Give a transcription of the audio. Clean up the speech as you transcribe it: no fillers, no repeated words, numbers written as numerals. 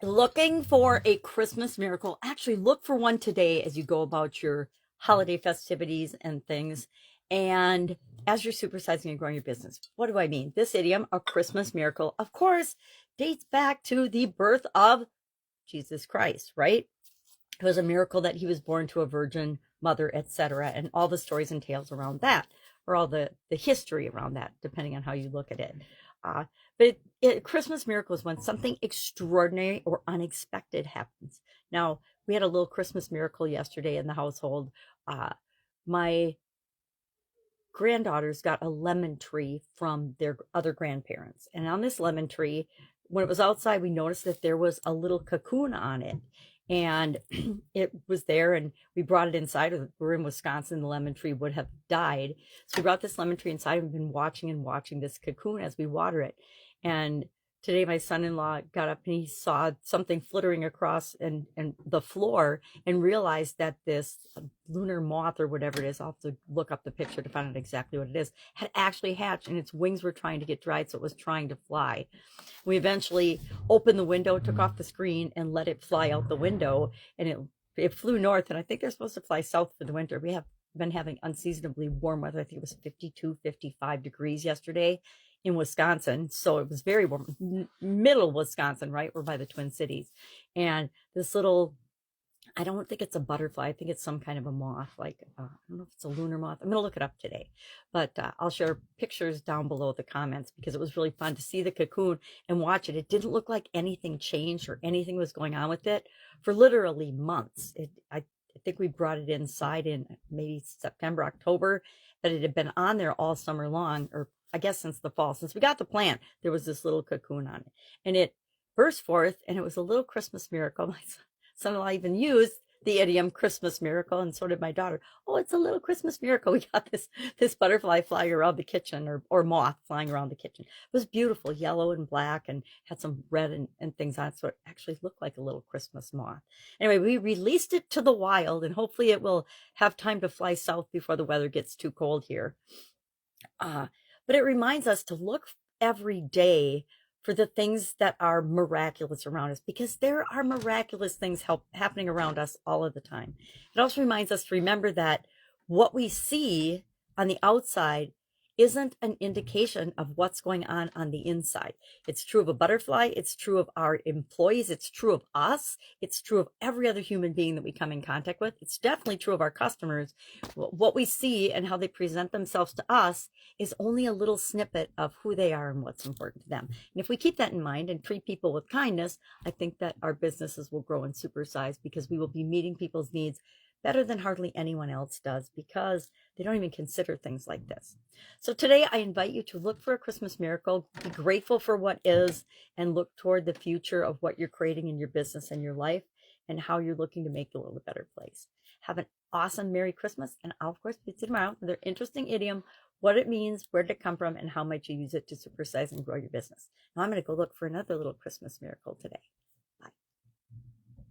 Looking for a Christmas miracle. Actually, look for one today as you go about your holiday festivities and things. And as you're supersizing and growing your business, what do I mean? This idiom, a Christmas miracle, of course, dates back to the birth of Jesus Christ, right? It was a miracle that he was born to a virgin mother, etc., and all the stories and tales around that, or all the history around that, depending on how you look at it. Uh, but Christmas miracle is when something extraordinary or unexpected happens. Now, we had a little Christmas miracle yesterday in the household. My granddaughters got a lemon tree from their other grandparents. And on this lemon tree, when it was outside, we noticed that there was a little cocoon on it. And it was there, and we brought it inside. We're in Wisconsin, the lemon tree would have died. So we brought this lemon tree inside and we've been watching and watching this cocoon as we water it. And today my son-in-law got up and he saw something flittering across and the floor and realized that this lunar moth or whatever it is, I'll have to look up the picture to find out exactly what it is, had actually hatched and its wings were trying to get dried, so it was trying to fly. We eventually opened the window, took off the screen, and let it fly out the window, and it flew north, and I think they're supposed to fly south for the winter. We have been having unseasonably warm weather. I think it was 52, 55 degrees yesterday in Wisconsin. So it was very warm, middle Wisconsin, right? We're by the Twin Cities. And this little, I don't think it's a butterfly. I think it's some kind of a moth. Like, I don't know if it's a lunar moth. I'm going to look it up today. But I'll share pictures down below the comments because it was really fun to see the cocoon and watch it. It didn't look like anything changed or anything was going on with it for literally months. I think we brought it inside in maybe September, October, but it had been on there all summer long, or I guess since the fall. Since we got the plant, there was this little cocoon on it. And it burst forth, and it was a little Christmas miracle. My son-in-law even used the idiom Christmas miracle, and so did my daughter. Oh, it's a little Christmas miracle. We got this butterfly flying around the kitchen, or moth flying around the kitchen. It was beautiful, yellow and black, and had some red and things on it, so it actually looked like a little Christmas moth. Anyway, we released it to the wild, and hopefully it will have time to fly south before the weather gets too cold here. But it reminds us to look every day for the things that are miraculous around us, because there are miraculous things happening around us all of the time. It also reminds us to remember that what we see on the outside isn't an indication of what's going on the inside. It's true of a butterfly. It's true of our employees. It's true of us. It's true of every other human being that we come in contact with. It's definitely true of our customers. What we see and how they present themselves to us is only a little snippet of who they are and what's important to them. And if we keep that in mind and treat people with kindness, I think that our businesses will grow and supersize, because we will be meeting people's needs better than hardly anyone else does, because they don't even consider things like this. So today I invite you to look for a Christmas miracle, be grateful for what is, and look toward the future of what you're creating in your business and your life, and how you're looking to make the world a better place. Have an awesome Merry Christmas, and I'll of course be tomorrow with another interesting idiom, what it means, where did it come from, and how might you use it to supersize and grow your business. Now I'm going to go look for another little Christmas miracle today.